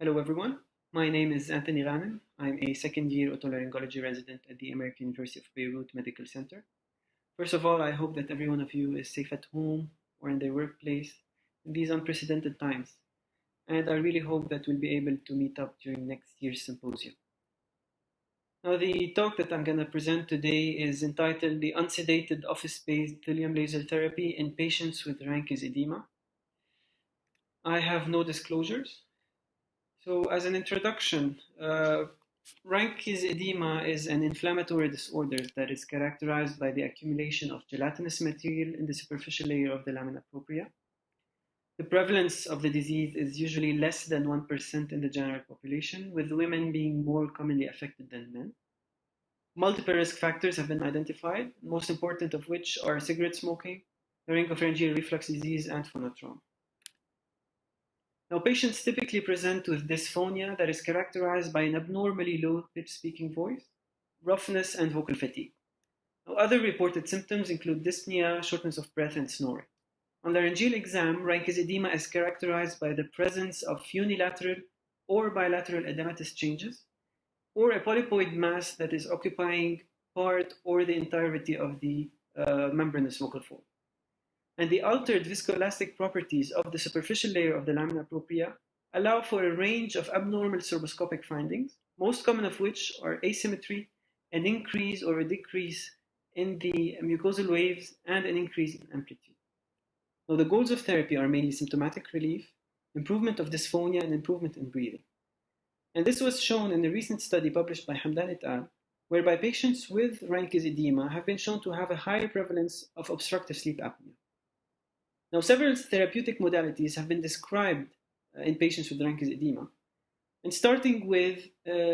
Hello everyone, my name is Anthony Ghanem. I'm a second-year otolaryngology resident at the American University of Beirut Medical Center. First of all, I hope that every one of you is safe at home or in their workplace in these unprecedented times. And I really hope that we'll be able to meet up during next year's symposium. Now, the talk that I'm going to present today is entitled The Un-sedated Office-Based Thulium Laser Therapy in Patients with Reinke's Edema. I have no disclosures. So as an introduction, Reinke's edema is an inflammatory disorder that is characterized by the accumulation of gelatinous material in the superficial layer of the lamina propria. The prevalence of the disease is usually less than 1% in the general population, with women being more commonly affected than men. Multiple risk factors have been identified, most important of which are cigarette smoking, laryngopharyngeal reflux disease, and phonotrauma. Now, patients typically present with dysphonia that is characterized by an abnormally low-pitched speaking voice, roughness, and vocal fatigue. Now, other reported symptoms include dyspnea, shortness of breath, and snoring. On laryngeal exam, Reinke's edema is characterized by the presence of unilateral or bilateral edematous changes, or a polypoid mass that is occupying part or the entirety of the membranous vocal fold. And the altered viscoelastic properties of the superficial layer of the lamina propria allow for a range of abnormal sorboscopic findings, most common of which are asymmetry, an increase or a decrease in the mucosal waves, and an increase in amplitude. Now, the goals of therapy are mainly symptomatic relief, improvement of dysphonia, and improvement in breathing. And this was shown in a recent study published by Hamdan et al., whereby patients with Reinke's edema have been shown to have a higher prevalence of obstructive sleep apnea. Now, several therapeutic modalities have been described in patients with Reinke's edema, and starting with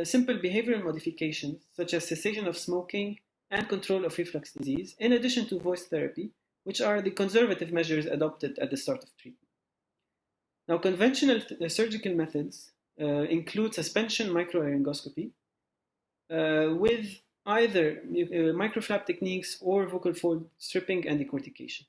simple behavioral modifications such as cessation of smoking and control of reflux disease, in addition to voice therapy, which are the conservative measures adopted at the start of treatment. Now, conventional surgical methods include suspension microlaryngoscopy with either microflap techniques or vocal fold stripping and decortication.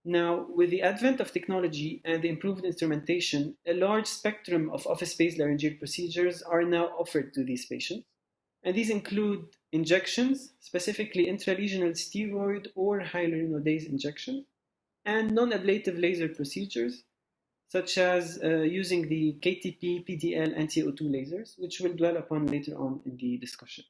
Now, with the advent of technology and the improved instrumentation, a large spectrum of office-based laryngeal procedures are now offered to these patients. And these include injections, specifically intralesional steroid or hyaluronidase injection, and non-ablative laser procedures, such as using the KTP, PDL, and CO2 lasers, which we'll dwell upon later on in the discussion.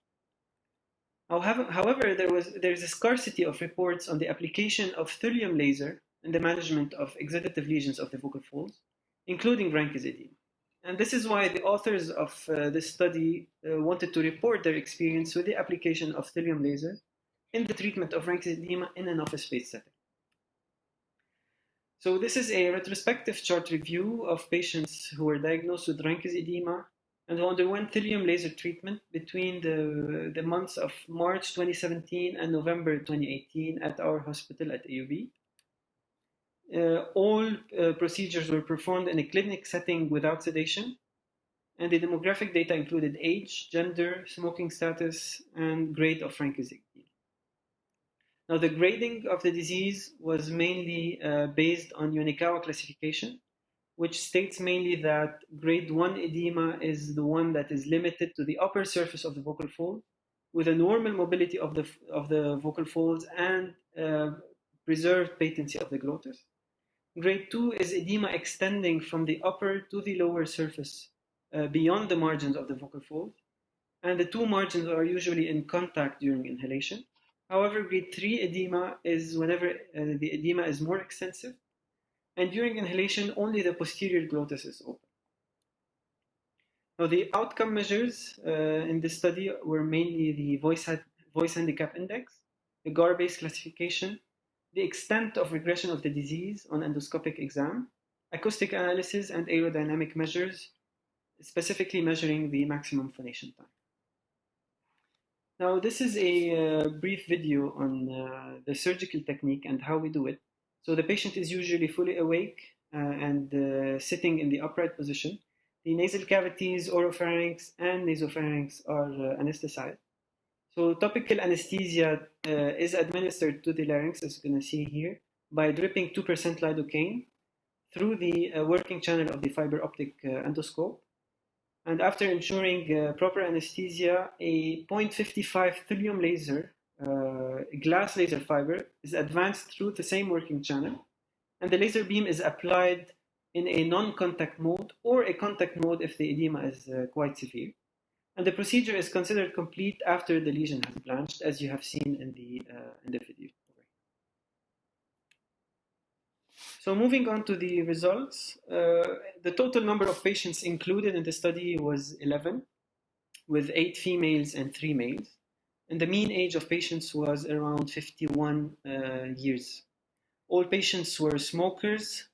However, there is a scarcity of reports on the application of Thulium laser in the management of exudative lesions of the vocal folds, including Reinke's edema. And this is why the authors of this study wanted to report their experience with the application of Thulium laser in the treatment of Reinke's edema in an office-based setting. So this is a retrospective chart review of patients who were diagnosed with Reinke's edema and who underwent Thulium laser treatment between the months of March 2017 and November 2018 at our hospital at AUB. All procedures were performed in a clinic setting without sedation, and the demographic data included age, gender, smoking status, and grade of Reinke's edema. Now, the grading of the disease was mainly based on Unikawa classification, which states mainly that grade 1 edema is the one that is limited to the upper surface of the vocal fold, with a normal mobility of the vocal folds and preserved patency of the glottis. Grade 2 is edema extending from the upper to the lower surface beyond the margins of the vocal fold, and the two margins are usually in contact during inhalation. However, grade 3 edema is whenever the edema is more extensive, and during inhalation, only the posterior glottis is open. Now, the outcome measures in this study were mainly the Voice Handicap Index, the GAR-based classification, the extent of regression of the disease on endoscopic exam, acoustic analysis, and aerodynamic measures, specifically measuring the maximum phonation time. Now, this is a brief video on the surgical technique and how we do it. So the patient is usually fully awake and sitting in the upright position. The nasal cavities, oropharynx, and nasopharynx are anesthetized. So topical anesthesia is administered to the larynx, as you're going to see here, by dripping 2% lidocaine through the working channel of the fiber optic endoscope. And after ensuring proper anesthesia, a 0.55 thulium laser, glass laser fiber, is advanced through the same working channel, and the laser beam is applied in a non-contact mode or a contact mode if the edema is quite severe. And the procedure is considered complete after the lesion has blanched, as you have seen in the video. So moving on to the results, the total number of patients included in the study was 11, with 8 females and 3 males. And the mean age of patients was around 51 years. All patients were smokers.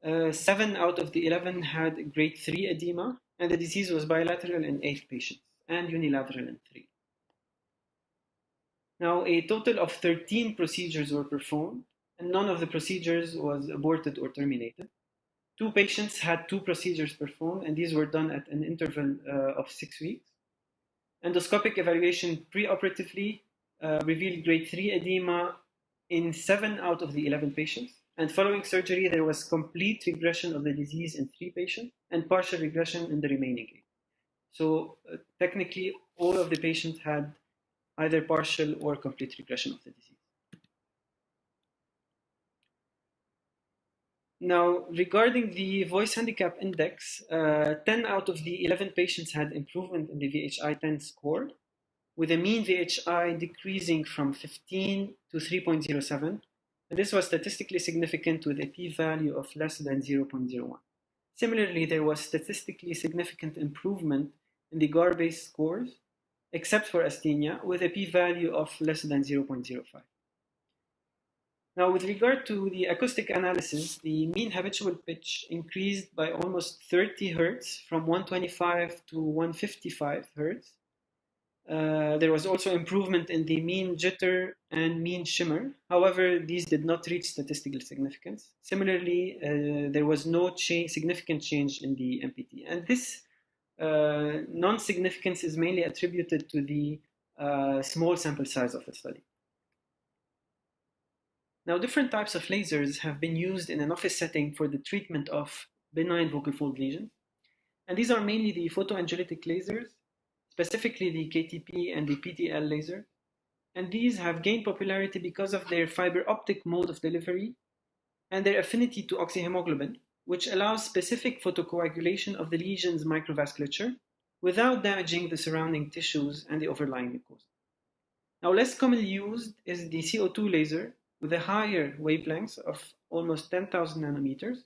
7 out of the 11 had grade 3 edema, and the disease was bilateral in 8 patients and unilateral in 3. Now, a total of 13 procedures were performed, and none of the procedures was aborted or terminated. 2 patients had 2 procedures performed, and these were done at an interval of 6 weeks. Endoscopic evaluation preoperatively revealed grade 3 edema in 7 out of the 11 patients. And following surgery, there was complete regression of the disease in 3 patients and partial regression in the remaining 8. So technically, all of the patients had either partial or complete regression of the disease. Now, regarding the Voice Handicap Index, 10 out of the 11 patients had improvement in the VHI-10 score, with a mean VHI decreasing from 15 to 3.07. And this was statistically significant with a p-value of less than 0.01. Similarly, there was statistically significant improvement in the GAR-based scores, except for asthenia, with a p-value of less than 0.05. Now, with regard to the acoustic analysis, the mean habitual pitch increased by almost 30 Hertz from 125 to 155 Hertz. There was also improvement in the mean jitter and mean shimmer. However, these did not reach statistical significance. Similarly, there was no significant change in the MPT. And this non-significance is mainly attributed to the small sample size of the study. Now, different types of lasers have been used in an office setting for the treatment of benign vocal fold lesions. And these are mainly the photoangelitic lasers, specifically the KTP and the PTL laser. And these have gained popularity because of their fiber optic mode of delivery and their affinity to oxyhemoglobin, which allows specific photocoagulation of the lesion's microvasculature without damaging the surrounding tissues and the overlying mucosa. Now, less commonly used is the CO2 laser, with a higher wavelength of almost 10,000 nanometers.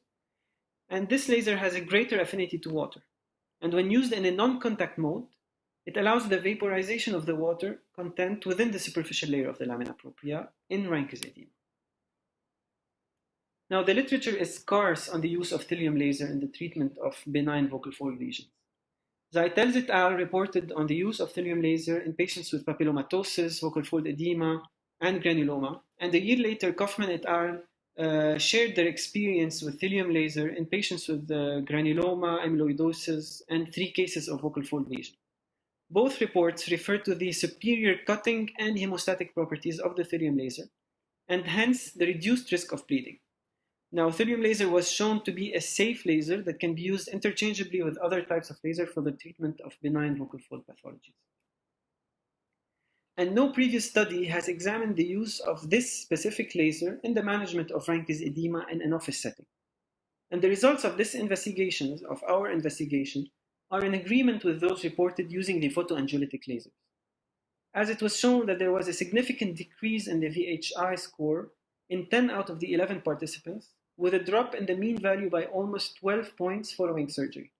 And this laser has a greater affinity to water. And when used in a non-contact mode, it allows the vaporization of the water content within the superficial layer of the lamina propria in Reinke's edema. Now, the literature is scarce on the use of Thulium laser in the treatment of benign vocal fold lesions. Zeitels et al. Reported on the use of Thulium laser in patients with papillomatosis, vocal fold edema, and granuloma. And a year later, Kaufman et al. Shared their experience with Thulium laser in patients with granuloma, amyloidosis, and 3 cases of vocal fold lesion. Both reports refer to the superior cutting and hemostatic properties of the Thulium laser, and hence the reduced risk of bleeding. Now, Thulium laser was shown to be a safe laser that can be used interchangeably with other types of laser for the treatment of benign vocal fold pathologies. And no previous study has examined the use of this specific laser in the management of Reinke's edema in an office setting. And the results of this investigation, of our investigation, are in agreement with those reported using the photoangelitic lasers, as it was shown that there was a significant decrease in the VHI score in 10 out of the 11 participants, with a drop in the mean value by almost 12 points following surgery.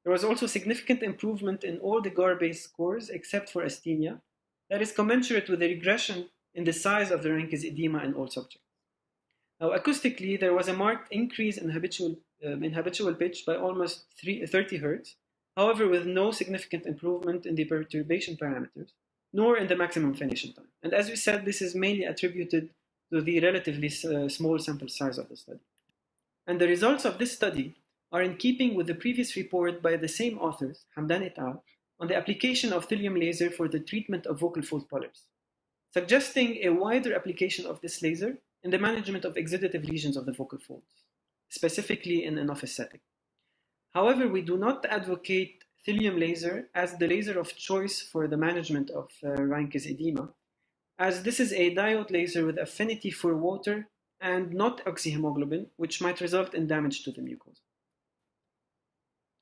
There was also significant improvement in all the GAR-based scores except for asthenia, that is commensurate with the regression in the size of the Reinke's edema in all subjects. Now, acoustically, there was a marked increase in habitual pitch by almost 30 Hertz, however, with no significant improvement in the perturbation parameters, nor in the maximum phonation time. And as we said, this is mainly attributed to the relatively small sample size of the study. And the results of this study are in keeping with the previous report by the same authors, Hamdan et al., on the application of Thulium laser for the treatment of vocal fold polyps, suggesting a wider application of this laser in the management of exudative lesions of the vocal folds. specifically in an office setting. However, we do not advocate Thulium laser as the laser of choice for the management of Reinke's edema, as this is a diode laser with affinity for water and not oxyhemoglobin, which might result in damage to the mucosa.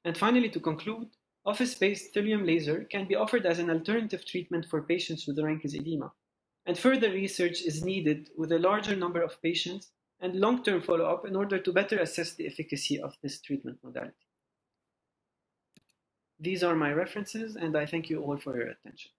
And finally, to conclude, office-based Thulium laser can be offered as an alternative treatment for patients with Reinke's edema, and further research is needed with a larger number of patients and long-term follow-up in order to better assess the efficacy of this treatment modality. These are my references, and I thank you all for your attention.